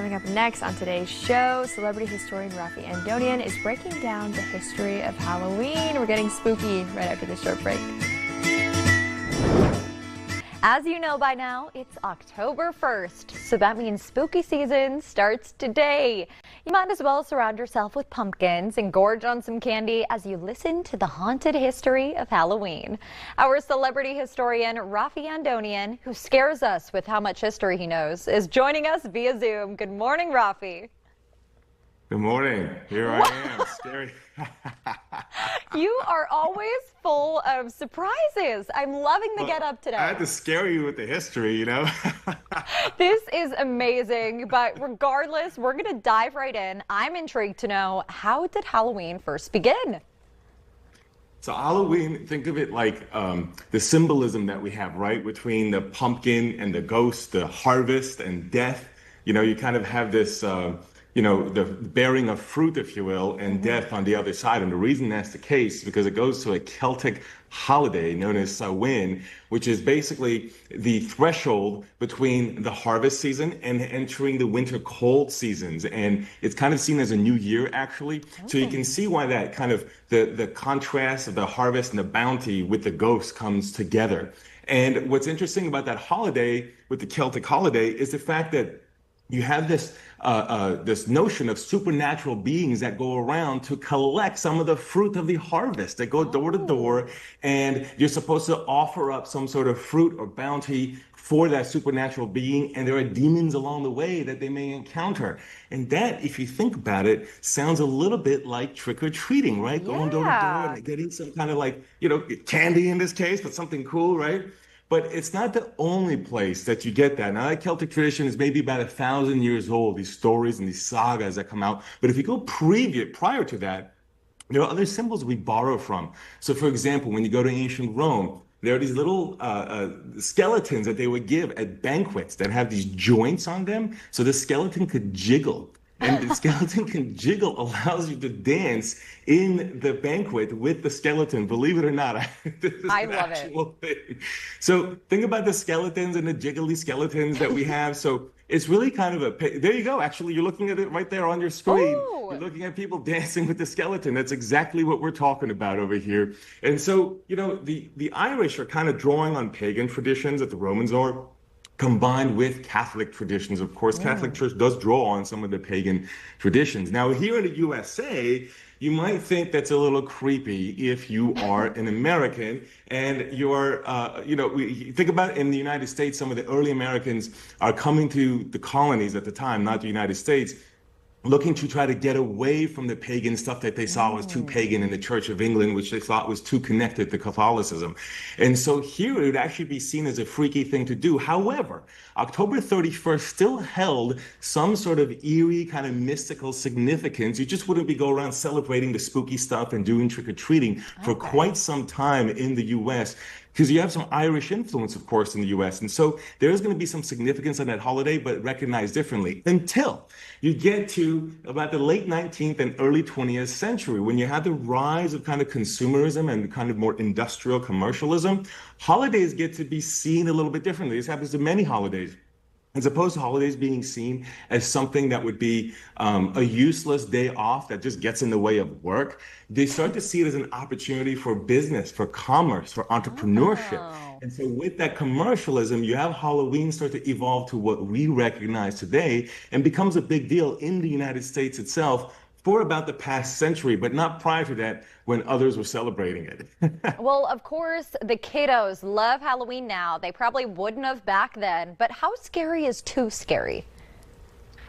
Coming up next on today's show, celebrity historian Rafi Andonian is breaking down the history of Halloween. We're getting spooky right after this short break. As you know by now, it's October 1st, so that means spooky season starts today. You might as well surround yourself with pumpkins and gorge on some candy as you listen to the haunted history of Halloween. Our celebrity historian, Rafi Andonian, who scares us with how much history he knows, is joining us via Zoom. Good morning, Rafi. Good morning. Here I am. Scary. You are always full of surprises. I'm loving the get up today. I had to scare you with the history, you know? This is amazing, but regardless, we're going to dive right in. I'm intrigued to know, how did Halloween first begin? So Halloween, think of it like the symbolism that we have, right? Between the pumpkin and the ghost, the harvest and death. You know, you kind of have this... the bearing of fruit, if you will, and death on the other side. And the reason that's the case is because it goes to a Celtic holiday known as Samhain, which is basically the threshold between the harvest season and entering the winter cold seasons. And it's kind of seen as a new year, actually. Okay. So you can see why that kind of the contrast of the harvest and the bounty with the ghost comes together. And what's interesting about that holiday, with the Celtic holiday, is the fact that you have this notion of supernatural beings that go around to collect some of the fruit of the harvest. They go door to door, and you're supposed to offer up some sort of fruit or bounty for that supernatural being, and there are demons along the way that they may encounter. And that, if you think about it, sounds a little bit like trick-or-treating, right? Yeah. Going door to door and getting some kind of like, candy in this case, but something cool, right? But it's not the only place that you get that. Now, that Celtic tradition is maybe about 1,000 years old, these stories and these sagas that come out. But if you go prior to that, there are other symbols we borrow from. So, for example, when you go to ancient Rome, there are these little skeletons that they would give at banquets that have these joints on them, so the skeleton could jiggle. And the skeleton can jiggle, allows you to dance in the banquet with the skeleton. Believe it or not, this is I an love actual thing. So think about the skeletons and the jiggly skeletons that we have. So it's really kind of there you go. Actually, you're looking at it right there on your screen. Ooh. You're looking at people dancing with the skeleton. That's exactly what we're talking about over here. And so, the Irish are kind of drawing on pagan traditions that the Romans are, combined with Catholic traditions. Of course, Catholic Church does draw on some of the pagan traditions. Now, here in the USA, you might think that's a little creepy if you are an American and you're, think about in the United States, some of the early Americans are coming to the colonies at the time, not the United States, looking to try to get away from the pagan stuff that they saw was too pagan in the Church of England, which they thought was too connected to Catholicism. And so here it would actually be seen as a freaky thing to do. However, October 31st still held some sort of eerie kind of mystical significance. You just wouldn't be going around celebrating the spooky stuff and doing trick-or-treating for quite some time in the U.S., because you have some Irish influence, of course, in the U.S. And so there is going to be some significance on that holiday, but recognized differently until you get to about the late 19th and early 20th century, when you have the rise of kind of consumerism and kind of more industrial commercialism. Holidays get to be seen a little bit differently. This happens to many holidays. As opposed to holidays being seen as something that would be a useless day off that just gets in the way of work, they start to see it as an opportunity for business, for commerce, for entrepreneurship. Oh. And so with that commercialism, you have Halloween start to evolve to what we recognize today and becomes a big deal in the United States itself for about the past century, but not prior to that when others were celebrating it. Well, of course, the kiddos love Halloween now. They probably wouldn't have back then, but how scary is too scary?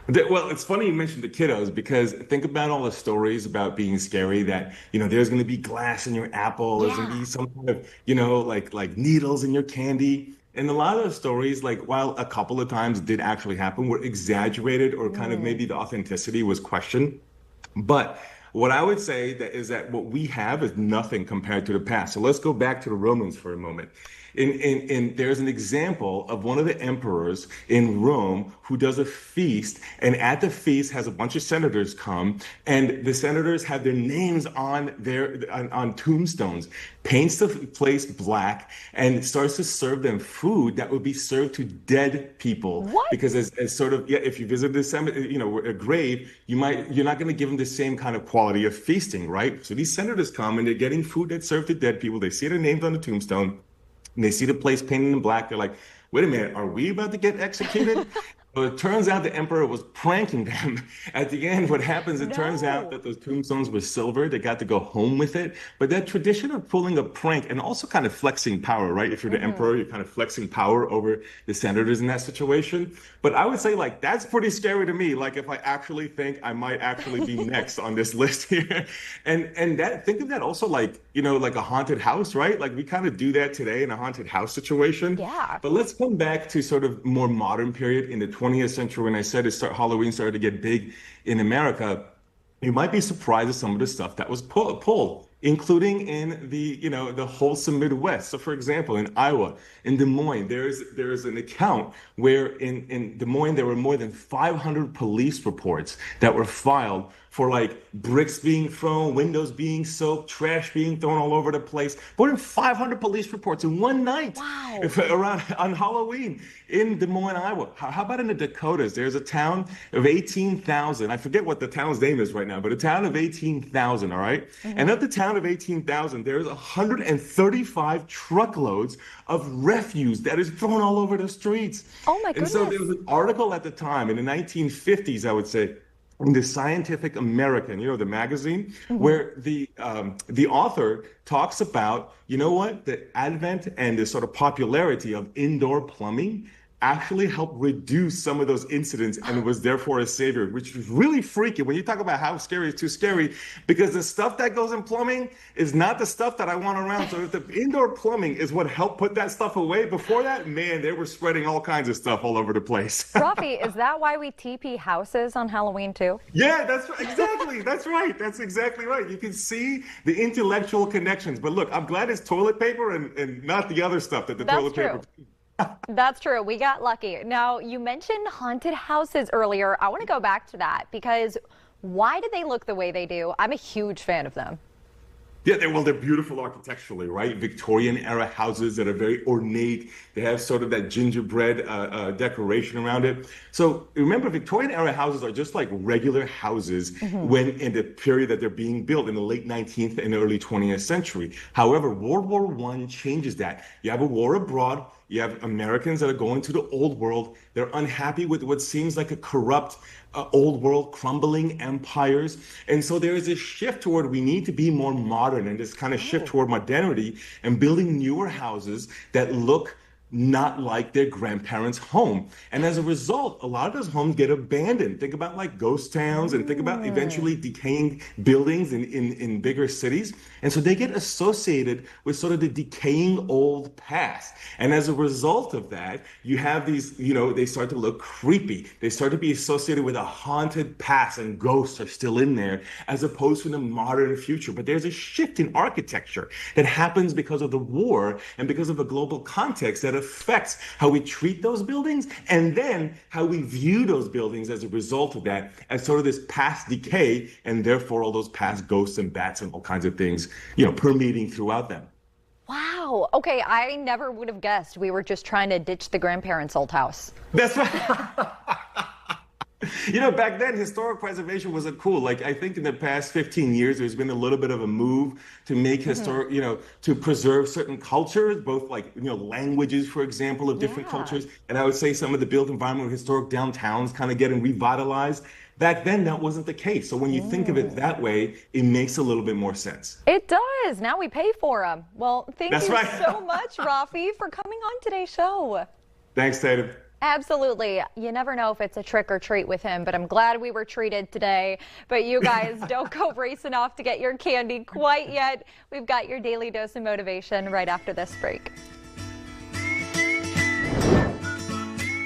Well, it's funny you mentioned the kiddos, because think about all the stories about being scary, that, there's going to be glass in your apple, there's going to be some kind of, like needles in your candy. And a lot of the stories, like, while a couple of times did actually happen, were exaggerated or kind of maybe the authenticity was questioned. But what I would say is that what we have is nothing compared to the past. So let's go back to the Romans for a moment. And there's an example of one of the emperors in Rome who does a feast, and at the feast has a bunch of senators come, and the senators have their names on on tombstones, paints the place black, and starts to serve them food that would be served to dead people. What? Because as sort of, yeah, if you visit the cemetery, a grave, you're not going to give them the same kind of quality of feasting, right? So these senators come and they're getting food that's served to dead people. They see their names on the tombstone, and they see the place painted in black. They're like, wait a minute, are we about to get executed? Well, it turns out the emperor was pranking them. At the end, what happens, it turns out that those tombstones were silver. They got to go home with it. But that tradition of pulling a prank and also kind of flexing power, right? If you're the emperor, you're kind of flexing power over the senators in that situation. But I would say, like, that's pretty scary to me. Like, if I actually think I might actually be next on this list here. And that, think of that also like, like a haunted house, right? Like, we kind of do that today in a haunted house situation. Yeah. But let's come back to sort of more modern period in the 20th century, when I said Halloween started to get big in America. You might be surprised at some of the stuff that was pulled, including in the wholesome Midwest. So, for example, in Iowa, in Des Moines, there's an account where in Des Moines there were more than 500 police reports that were filed for like bricks being thrown, windows being soaked, trash being thrown all over the place. More than 500 police reports in one night. Wow. Around on Halloween in Des Moines, Iowa. How about in the Dakotas? There's a town of 18,000. I forget what the town's name is right now, but a town of 18,000, all right? And of the town of 18,000, there's 135 truckloads of refuse that is thrown all over the streets. Oh my goodness. And so there was an article at the time in the 1950s, I would say, in the Scientific American, the magazine, where the author talks about, the advent and the sort of popularity of indoor plumbing actually helped reduce some of those incidents and was therefore a savior, which is really freaky when you talk about how scary is too scary, because the stuff that goes in plumbing is not the stuff that I want around. So if the indoor plumbing is what helped put that stuff away, before that, man, they were spreading all kinds of stuff all over the place. Rafi, is that why we TP houses on Halloween too? Yeah, that's right. Exactly. That's right. That's exactly right. You can see the intellectual connections. But look, I'm glad it's toilet paper and not the other stuff that the toilet paper. That's true. We got lucky. Now, you mentioned haunted houses earlier. I want to go back to that because why do they look the way they do? I'm a huge fan of them. Yeah, they're beautiful architecturally, right? Victorian era houses that are very ornate. They have sort of that gingerbread decoration around it. So remember, Victorian era houses are just like regular houses when in the period that they're being built in the late 19th and early 20th century. However, World War I changes that. You have a war abroad. You have Americans that are going to the old world. They're unhappy with what seems like a corrupt old world, crumbling empires. And so there is a shift toward we need to be more modern, and this kind of shift toward modernity and building newer houses that look not like their grandparents' home. And as a result, a lot of those homes get abandoned. Think about like ghost towns and think about eventually decaying buildings in bigger cities. And so they get associated with sort of the decaying old past. And as a result of that, you have these, they start to look creepy. They start to be associated with a haunted past, and ghosts are still in there as opposed to the modern future. But there's a shift in architecture that happens because of the war and because of a global context that affects how we treat those buildings and then how we view those buildings as a result of that, as sort of this past decay, and therefore all those past ghosts and bats and all kinds of things, permeating throughout them. Wow. Okay, I never would have guessed we were just trying to ditch the grandparents' old house. That's right. Back then, historic preservation wasn't cool. Like, I think in the past 15 years, there's been a little bit of a move to make historic, to preserve certain cultures, both like, languages, for example, of different cultures. And I would say some of the built environment, historic downtowns kind of getting revitalized. Back then, that wasn't the case. So when you think of it that way, it makes a little bit more sense. It does. Now we pay for them. Well, thank you so much, Rafi, for coming on today's show. Thanks, Tatum. Absolutely. You never know if it's a trick or treat with him, but I'm glad we were treated today. But you guys don't go racing off to get your candy quite yet. We've got your daily dose of motivation right after this break.